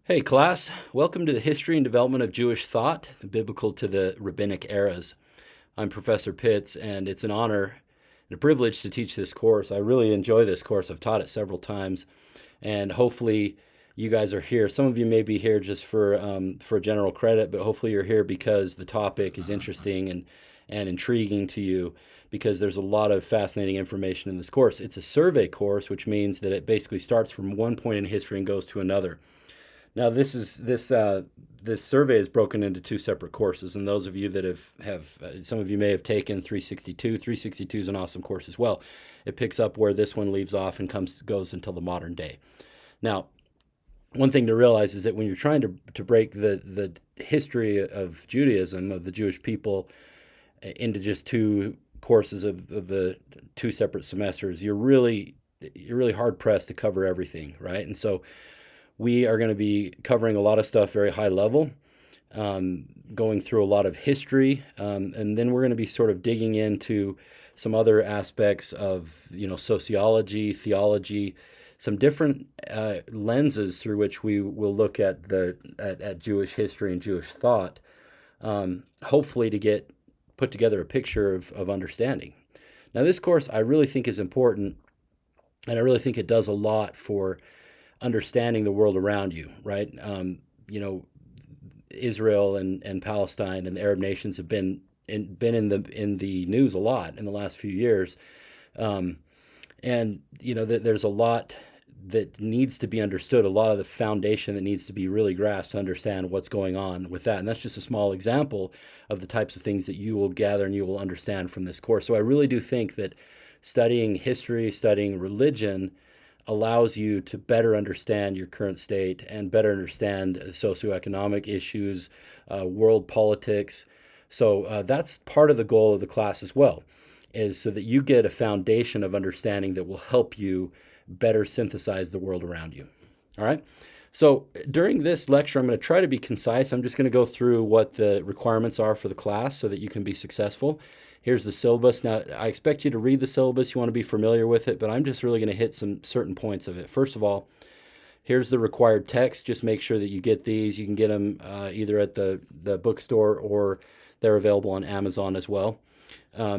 Hey class, welcome to the History and Development of Jewish Thought, the Biblical to the Rabbinic Eras. I'm Professor Pitts, and it's an honor and a privilege to teach this course. I really enjoy this course. I've taught it several times, and hopefully you guys are here. Some of you may be here just for general credit, but hopefully you're here because the topic is interesting and intriguing to you, because there's a lot of fascinating information in this course. It's a survey course, which means that it basically starts from one point in history and goes to another. Now, this survey is broken into two separate courses, and those of you that have some of you may have taken 362. 362 is an awesome course as well. It picks up where this one leaves off and goes until the modern day. Now, one thing to realize is that when you're trying to break the history of Judaism, of the Jewish people, into just two courses of the two separate semesters, you're really hard pressed to cover everything, right? And so we are going to be covering a lot of stuff very high level, going through a lot of history, and then we're going to be sort of digging into some other aspects of, sociology, theology, some different lenses through which we will look at at Jewish history and Jewish thought, hopefully to put together a picture of understanding. Now, this course I really think is important, and I really think it does a lot for understanding the world around you, right? Israel and Palestine and the Arab nations have been in the news a lot in the last few years, and there's a lot that needs to be understood, a lot of the foundation that needs to be really grasped to understand what's going on with that. And that's just a small example of the types of things that you will gather and you will understand from this course. So I really do think that studying history, studying religion, allows you to better understand your current state and better understand socioeconomic issues, world politics. So that's part of the goal of the class as well, is so that you get a foundation of understanding that will help you better synthesize the world around you. All right. So during this lecture, I'm going to try to be concise. I'm just going to go through what the requirements are for the class so that you can be successful. Here's the syllabus. Now, I expect you to read the syllabus. You want to be familiar with it, but I'm just really going to hit some certain points of it. First of all, here's the required text. Just make sure that you get these. You can get them either at the bookstore, or they're available on Amazon as well.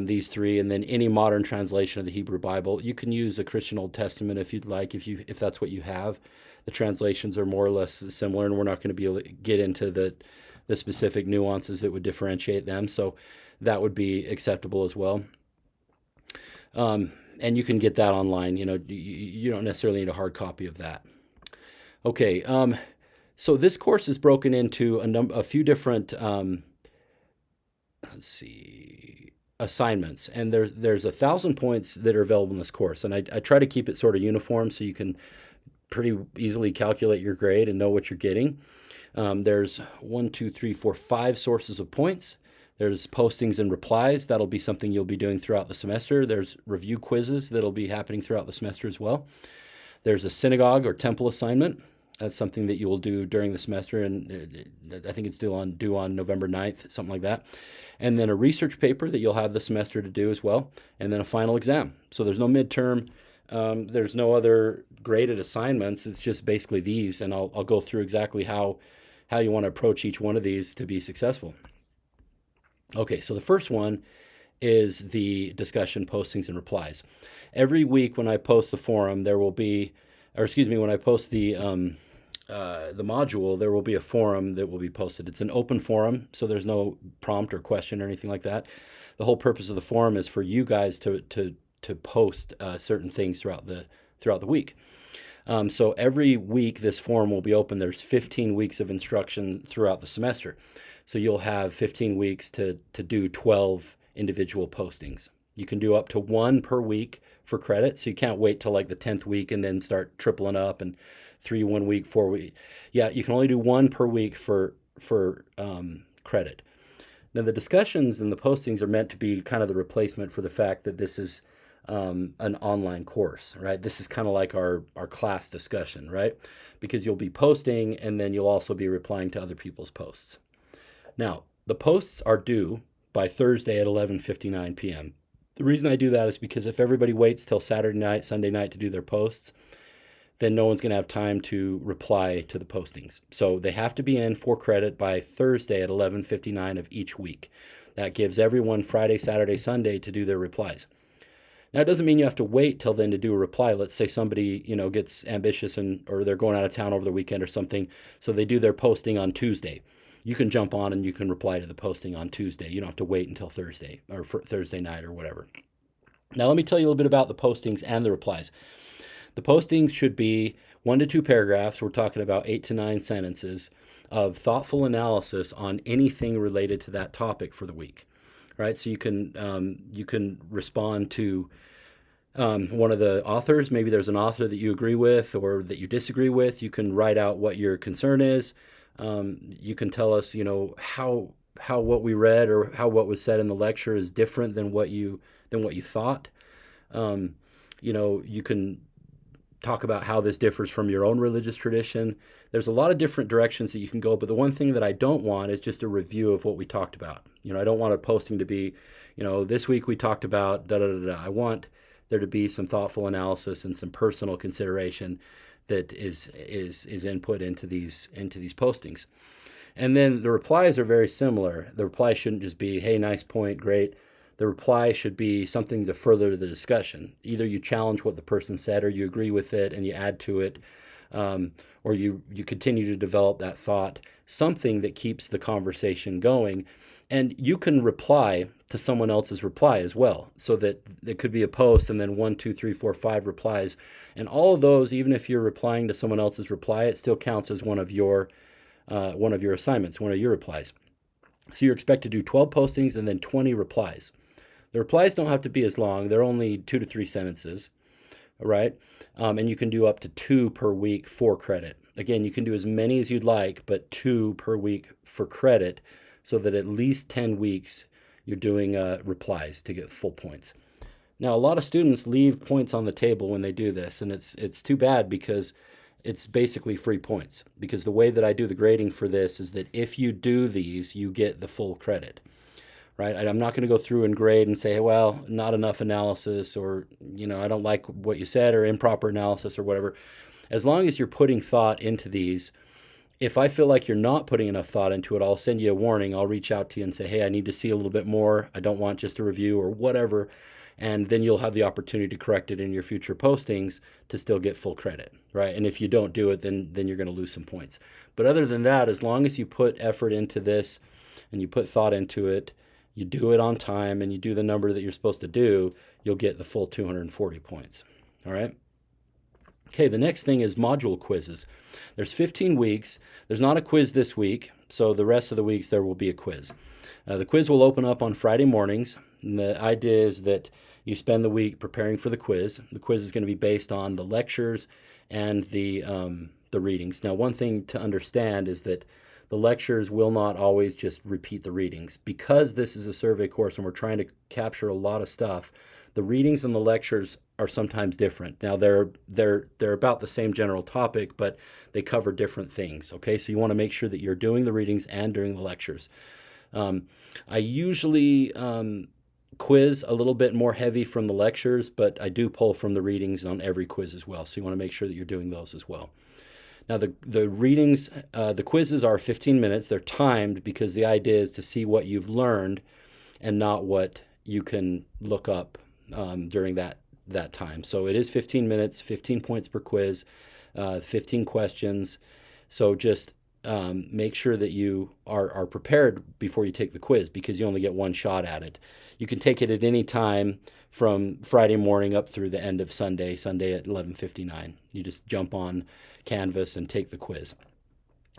These three, and then any modern translation of the Hebrew Bible. You can use a Christian Old Testament if you'd like, if that's what you have. The translations are more or less similar, and we're not going to be able to get into the specific nuances that would differentiate them. So that would be acceptable as well. And you can get that online. You don't necessarily need a hard copy of that. Okay. So this course is broken into a few different, assignments, and there's 1,000 points that are available in this course, and I try to keep it sort of uniform so you can pretty easily calculate your grade and know what you're getting. There's 5 sources of points. There's postings and replies. That'll be something you'll be doing throughout the semester. There's review quizzes that'll be happening throughout the semester as well. There's a synagogue or temple assignment. That's something that you will do during the semester, and I think it's due on November 9th, something like that. And then a research paper that you'll have the semester to do as well, and then a final exam. So there's no midterm. There's no other graded assignments. It's just basically these, and I'll go through exactly how you want to approach each one of these to be successful. Okay, so the first one is the discussion, postings, and replies. Every week when I post the forum, when I post the module, there will be a forum that will be posted. It's an open forum, so there's no prompt or question or anything like that. The whole purpose of the forum is for you guys to post certain things throughout the week. So every week this forum will be open. There's 15 weeks of instruction throughout the semester. So you'll have 15 weeks to do 12 individual postings. You can do up to 1 per week for credit. So you can't wait till like the 10th week and then start tripling up and 3 1 week, 4 week. Yeah, you can only do 1 per week for credit. Now the discussions and the postings are meant to be kind of the replacement for the fact that this is an online course, right? This is kind of like our class discussion, right? Because you'll be posting and then you'll also be replying to other people's posts. Now, the posts are due by Thursday at 11:59 p.m. The reason I do that is because if everybody waits till Saturday night, Sunday night to do their posts, then no one's going to have time to reply to the postings. So they have to be in for credit by Thursday at 11:59 of each week. That gives everyone Friday, Saturday, Sunday to do their replies. Now, it doesn't mean you have to wait till then to do a reply. Let's say somebody, gets ambitious or they're going out of town over the weekend or something, so they do their posting on Tuesday. You can jump on and you can reply to the posting on Tuesday. You don't have to wait until Thursday or Thursday night or whatever. Now, let me tell you a little bit about the postings and the replies. The postings should be 1 to 2 paragraphs. We're talking about 8 to 9 sentences of thoughtful analysis on anything related to that topic for the week. Right, so you can respond to one of the authors. Maybe there's an author that you agree with or that you disagree with. You can write out what your concern is. You can tell us, how what we read or how what was said in the lecture is different than what you thought. You can talk about how this differs from your own religious tradition. There's a lot of different directions that you can go, but the one thing that I don't want is just a review of what we talked about. I don't want a posting to be, this week we talked about da da da da. I want there to be some thoughtful analysis and some personal consideration that is input into these postings. And then the replies are very similar. The reply shouldn't just be, hey, nice point, great. The reply should be something to further the discussion. Either you challenge what the person said or you agree with it and you add to it, or you continue to develop that thought, something that keeps the conversation going. And you can reply to someone else's reply as well, so that it could be a post and then 1, 2, 3, 4, 5 replies. And all of those, even if you're replying to someone else's reply, it still counts as one of your assignments, one of your replies. So you're expected to do 12 postings and then 20 replies. The replies don't have to be as long. They're only 2 to 3 sentences, right? And you can do up to 2 per week for credit. Again, you can do as many as you'd like, but 2 per week for credit, so that at least 10 weeks you're doing replies to get full points. Now, a lot of students leave points on the table when they do this, and it's too bad because it's basically free points. Because the way that I do the grading for this is that if you do these, you get the full credit. Right? I'm not going to go through and grade and say, well, not enough analysis, or, I don't like what you said, or improper analysis or whatever. As long as you're putting thought into these, if I feel like you're not putting enough thought into it, I'll send you a warning. I'll reach out to you and say, hey, I need to see a little bit more. I don't want just a review or whatever. And then you'll have the opportunity to correct it in your future postings to still get full credit, right? And if you don't do it, then you're going to lose some points. But other than that, as long as you put effort into this and you put thought into it, you do it on time, and you do the number that you're supposed to do, you'll get the full 240 points. All right? Okay, the next thing is module quizzes. There's 15 weeks. There's not a quiz this week, so the rest of the weeks there will be a quiz. The quiz will open up on Friday mornings, and the idea is that you spend the week preparing for the quiz. The quiz is going to be based on the lectures and the readings. Now, one thing to understand is that the lectures will not always just repeat the readings. Because this is a survey course and we're trying to capture a lot of stuff, the readings and the lectures are sometimes different. Now, they're about the same general topic, but they cover different things, okay? So you want to make sure that you're doing the readings and doing the lectures. I usually quiz a little bit more heavy from the lectures, but I do pull from the readings on every quiz as well. So you want to make sure that you're doing those as well. Now, the readings, the quizzes are 15 minutes. They're timed because the idea is to see what you've learned and not what you can look up during that time. So it is 15 minutes, 15 points per quiz, 15 questions. So just make sure that you are prepared before you take the quiz, because you only get one shot at it. You can take it at any time from Friday morning up through the end of Sunday at 11:59. You just jump on Canvas and take the quiz.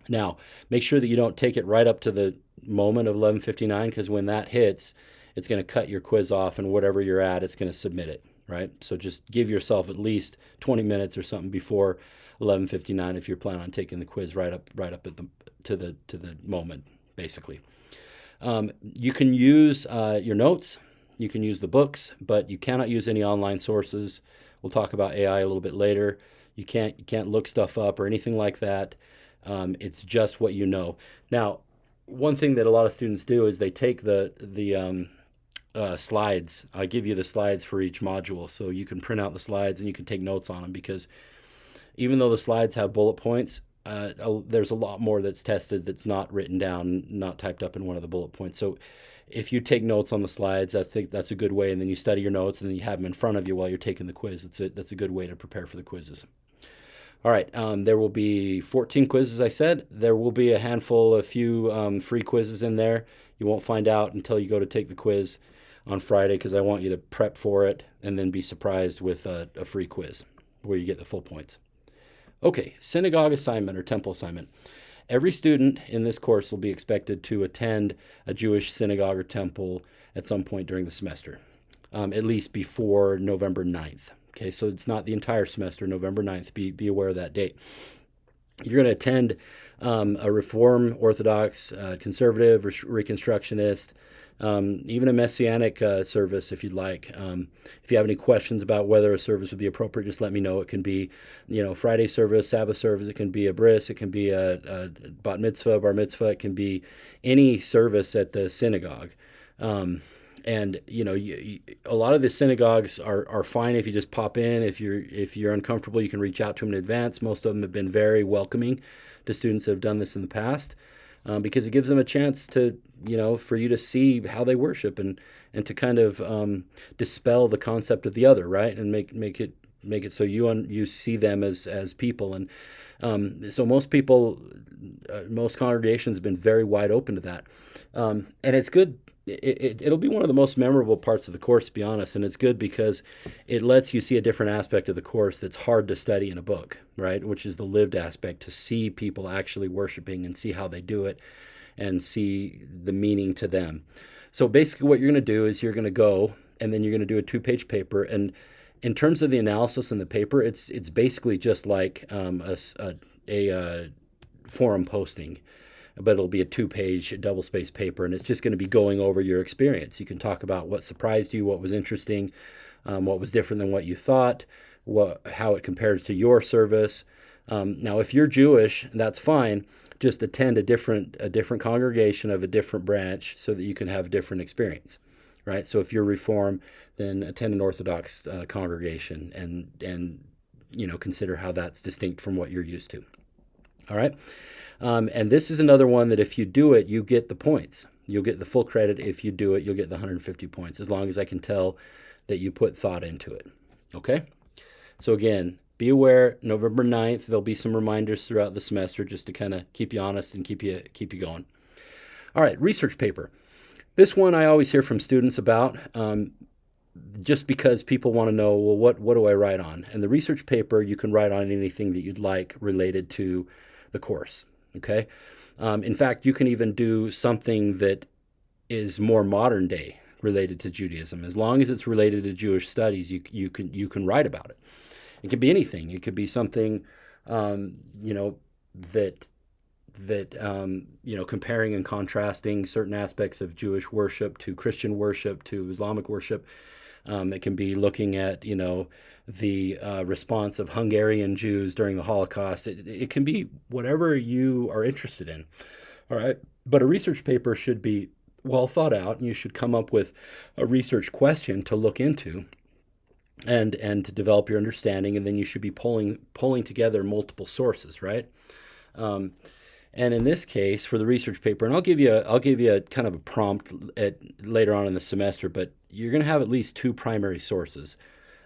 Now, make sure that you don't take it right up to the moment of 11:59, because when that hits, it's going to cut your quiz off, and whatever you're at, it's going to submit it, right? So just give yourself at least 20 minutes or something before 11:59 if you're planning on taking the quiz right up to the moment, basically. You can use your notes, you can use the books, but you cannot use any online sources. We'll talk about AI a little bit later. You can't look stuff up or anything like that. It's just what you know. Now, one thing that a lot of students do is they take the slides. I give you the slides for each module, so you can print out the slides and you can take notes on them, because even though the slides have bullet points, there's a lot more that's tested that's not written down, not typed up in one of the bullet points. So if you take notes on the slides, that's a good way, and then you study your notes, and then you have them in front of you while you're taking the quiz. That's a good way to prepare for the quizzes. All right, there will be 14 quizzes, I said. There will be a few free quizzes in there. You won't find out until you go to take the quiz on Friday, because I want you to prep for it and then be surprised with a free quiz where you get the full points. Okay, synagogue assignment or temple assignment. Every student in this course will be expected to attend a Jewish synagogue or temple at some point during the semester, at least before November 9th. Okay, so it's not the entire semester, November 9th. Be aware of that date. You're going to attend a Reform, Orthodox, Conservative, Reconstructionist, even a Messianic service if you'd like. If you have any questions about whether a service would be appropriate, just let me know. It can be, Friday service, Sabbath service. It can be a bris. It can be a bat mitzvah, bar mitzvah. It can be any service at the synagogue. And a lot of the synagogues are fine if you just pop in. If you're uncomfortable, you can reach out to them in advance. Most of them have been very welcoming to students that have done this in the past, because it gives them a chance to, for you to see how they worship, and to kind of dispel the concept of the other, right, and make it so you see them as people. And so most congregations have been very wide open to that, and it's good. It'll be one of the most memorable parts of the course, to be honest, and it's good because it lets you see a different aspect of the course that's hard to study in a book, right? Which is the lived aspect, to see people actually worshiping and see how they do it and see the meaning to them. So basically what you're going to do is you're going to go and then you're going to do a 2-page paper. And in terms of the analysis in the paper, it's basically just like a forum posting, but it'll be a 2-page double-spaced paper, and it's just going to be going over your experience. You can talk about what surprised you, what was interesting, what was different than what you thought, how it compares to your service. Now, if you're Jewish, that's fine. Just attend a different congregation of a different branch so that you can have a different experience, right? So if you're Reform, then attend an Orthodox congregation and consider how that's distinct from what you're used to. All right. And this is another one that if you do it, you get the points. You'll get the full credit. If you do it, you'll get the 150 points, as long as I can tell that you put thought into it. Okay? So again, be aware, November 9th, there'll be some reminders throughout the semester just to kind of keep you honest and keep you going. All right, research paper. This one I always hear from students about, just because people want to know, well, what do I write on? And the research paper, you can write on anything that you'd like related to the course. Okay. In fact, you can even do something that is more modern day related to Judaism. As long as it's related to Jewish studies, you can write about it. It can be anything. It could be something, comparing and contrasting certain aspects of Jewish worship to Christian worship to Islamic worship. It can be looking at, the response of Hungarian Jews during the Holocaust. It can be whatever you are interested in. All right. But a research paper should be well thought out, and you should come up with a research question to look into and to develop your understanding. And then you should be pulling together multiple sources, right? And in this case, for the research paper, and I'll give you a kind of a prompt later on in the semester, but you're going to have at least 2 primary sources.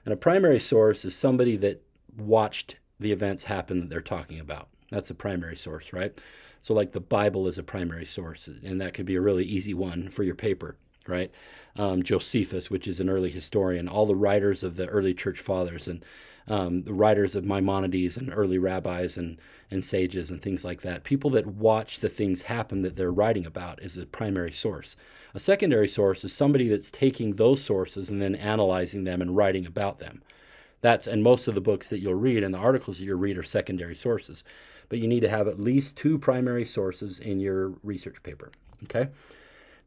And a primary source is somebody that watched the events happen that they're talking about. That's a primary source, right? So like the Bible is a primary source, and that could be a really easy one for your paper, right? Josephus, which is an early historian, all the writers of the early church fathers, and the writers of Maimonides and early rabbis and sages and things like that. People that watch the things happen that they're writing about is a primary source. A secondary source is somebody that's taking those sources and then analyzing them and writing about them. And most of the books that you'll read and the articles that you'll read are secondary sources. But you need to have at least 2 primary sources in your research paper. Okay?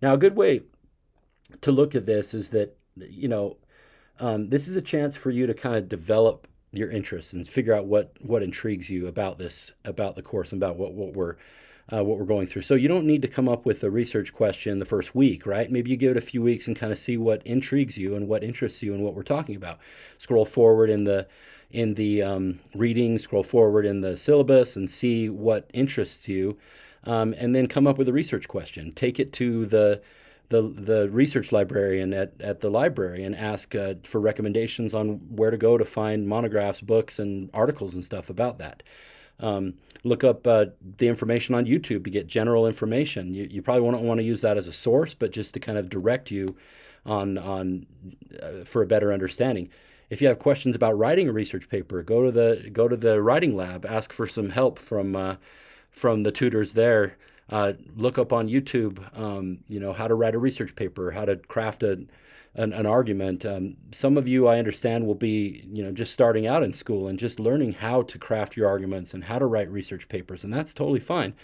Now, a good way to look at this is that, this is a chance for you to kind of develop your interests and figure out what intrigues you about this, about the course, and about what we're going through. So you don't need to come up with a research question the first week, right? Maybe you give it a few weeks and kind of see what intrigues you and what interests you and what we're talking about. Scroll forward in the reading, scroll forward in the syllabus and see what interests you, and then come up with a research question. Take it to the research librarian at the library and ask for recommendations on where to go to find monographs, books, and articles and stuff about that. Look up the information on YouTube to get general information. You probably won't want to use that as a source, but just to kind of direct you on for a better understanding. If you have questions about writing a research paper, go to the writing lab, ask for some help from the tutors there. Look up on YouTube, how to write a research paper, how to craft an argument. Some of you, I understand, will be, just starting out in school and just learning how to craft your arguments and how to write research papers, and that's totally fine.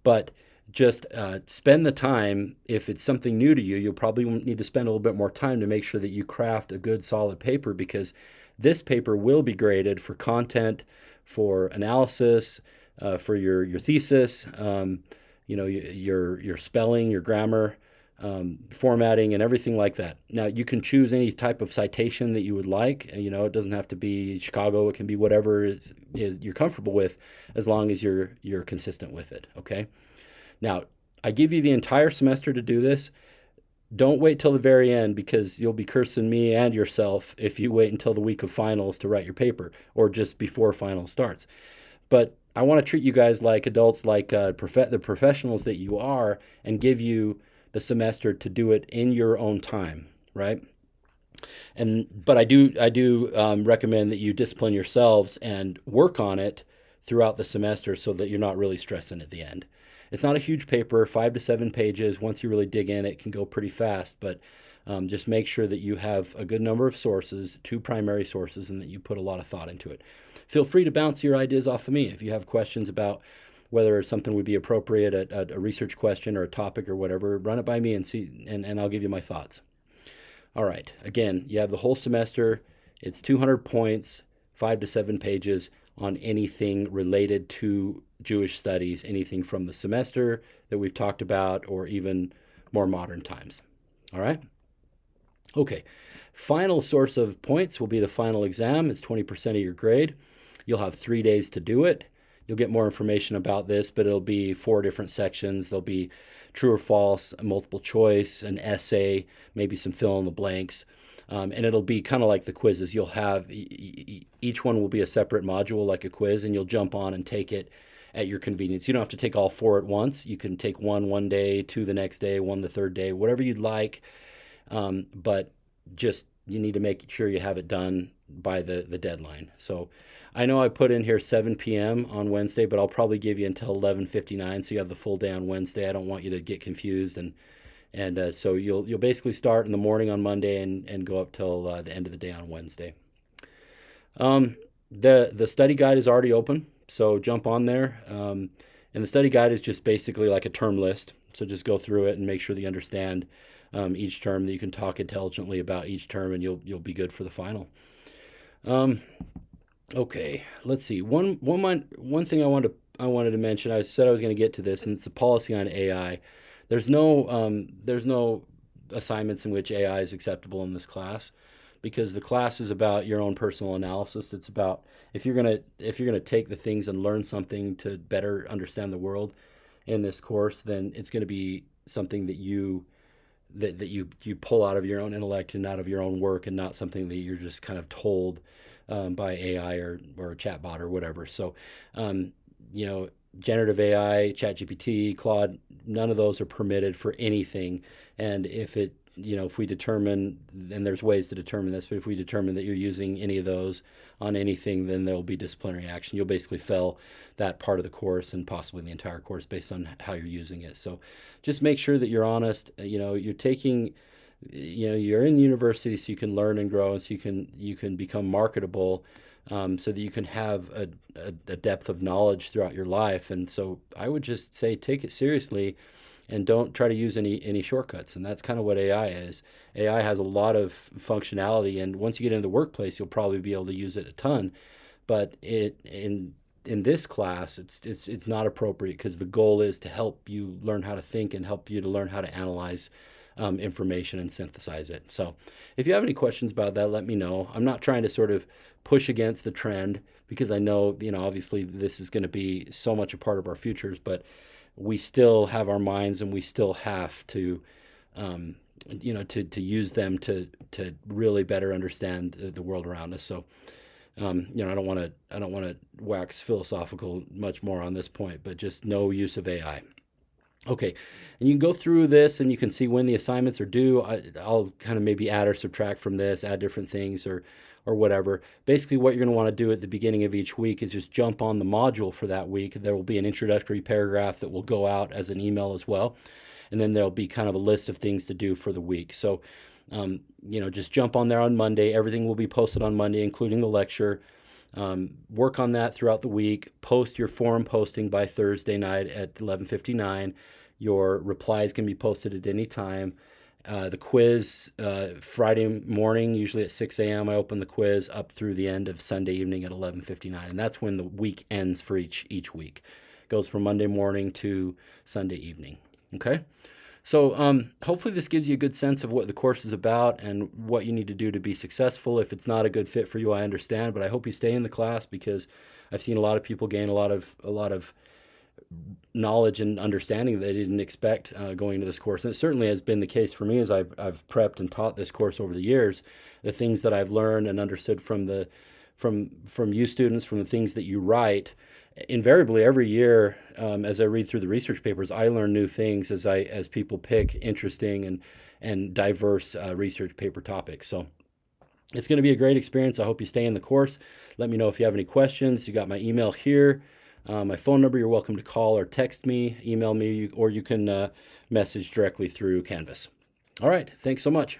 But just spend the time. If it's something new to you, you'll probably need to spend a little bit more time to make sure that you craft a good, solid paper, because this paper will be graded for content, for analysis, for your thesis, your spelling, your grammar, formatting, and everything like that. Now, you can choose any type of citation that you would like. It doesn't have to be Chicago. It can be whatever you're comfortable with, as long as you're consistent with it. Okay. Now, I give you the entire semester to do this. Don't wait till the very end, because you'll be cursing me and yourself if you wait until the week of finals to write your paper, or just before finals starts. But I want to treat you guys like adults, like the professionals that you are, and give you the semester to do it in your own time, right? But I do recommend that you discipline yourselves and work on it throughout the semester, so that you're not really stressing at the end. It's not a huge paper, 5 to 7 pages. Once you really dig in, it can go pretty fast, but just make sure that you have a good number of sources, 2 primary sources, and that you put a lot of thought into it. Feel free to bounce your ideas off of me. If you have questions about whether something would be appropriate, a research question or a topic or whatever, run it by me and see, and I'll give you my thoughts. All right. Again, you have the whole semester. It's 200 points, 5 to 7 pages on anything related to Jewish studies, anything from the semester that we've talked about, or even more modern times. All right? Okay. Final source of points will be the final exam. It's 20% of your grade. You'll have 3 days to do it. You'll get more information about this, but it'll be 4 different sections. There'll be true or false, a multiple choice, an essay, maybe some fill in the blanks. And it'll be kind of like the quizzes. You'll have, each one will be a separate module, like a quiz, and you'll jump on and take it at your convenience. You don't have to take all 4 at once. You can take one day, 2 the next day, 1 the third day, whatever you'd like. But just, you need to make sure you have it done by the deadline. So I know I put in here 7 p.m. on Wednesday, but I'll probably give you until 11:59, so you have the full day on Wednesday. I don't want you to get confused, and so you'll basically start in the morning on Monday and go up till the end of the day on Wednesday. The study guide is already open, so jump on there. And the study guide is just basically like a term list. So just go through it and make sure that you understand each term, that you can talk intelligently about each term, and you'll be good for the final. Okay, let's see. One thing I wanted to mention. I said I was going to get to this, and it's the policy on AI. There's no assignments in which AI is acceptable in this class, because the class is about your own personal analysis. It's about, if you're gonna take the things and learn something to better understand the world in this course, then it's going to be something that you pull out of your own intellect and out of your own work, and not something that you're just kind of told by AI or a chatbot or whatever. So, generative AI, ChatGPT, Claude, none of those are permitted for anything. And if we determine, and there's ways to determine this, but if we determine that you're using any of those on anything, then there'll be disciplinary action. You'll basically fail that part of the course, and possibly the entire course, based on how you're using it. So just make sure that you're honest. You're taking, you're in university so you can learn and grow, and so you can become marketable, so that you can have a depth of knowledge throughout your life. And so I would just say, take it seriously and don't try to use any shortcuts. And that's kind of what AI is. AI has a lot of functionality, and once you get into the workplace, you'll probably be able to use it a ton. But in this class, it's not appropriate because the goal is to help you learn how to think and help you to learn how to analyze information and synthesize it. So if you have any questions about that, let me know. I'm not trying to sort of push against the trend because I know, obviously this is going to be so much a part of our futures, but we still have our minds and we still have to, to use them to really better understand the world around us. So, I don't want to wax philosophical much more on this point, but just no use of AI. Okay, and you can go through this and you can see when the assignments are due. I'll kind of maybe add or subtract from this, add different things or whatever. Basically, what you're going to want to do at the beginning of each week is just jump on the module for that week. There will be an introductory paragraph that will go out as an email as well. And then there'll be kind of a list of things to do for the week. So, just jump on there on Monday. Everything will be posted on Monday, including the lecture. Work on that throughout the week. Post your forum posting by Thursday night at 11:59. Your replies can be posted at any time. The quiz, Friday morning, usually at 6 a.m., I open the quiz up through the end of Sunday evening at 11:59. And that's when the week ends for each week. It goes from Monday morning to Sunday evening. Okay? So hopefully this gives you a good sense of what the course is about and what you need to do to be successful. If it's not a good fit for you, I understand, but I hope you stay in the class because I've seen a lot of people gain a lot of knowledge and understanding that they didn't expect going into this course. And it certainly has been the case for me as I've prepped and taught this course over the years. The things that I've learned and understood from you students, from the things that you write, invariably every year, as I read through the research papers, I learn new things as people pick interesting and diverse research paper topics. So it's going to be a great experience. I hope you stay in the course. Let me know if you have any questions. You got my email here, my phone number. You're welcome to call or text me, email me, or you can message directly through Canvas. All right. Thanks so much.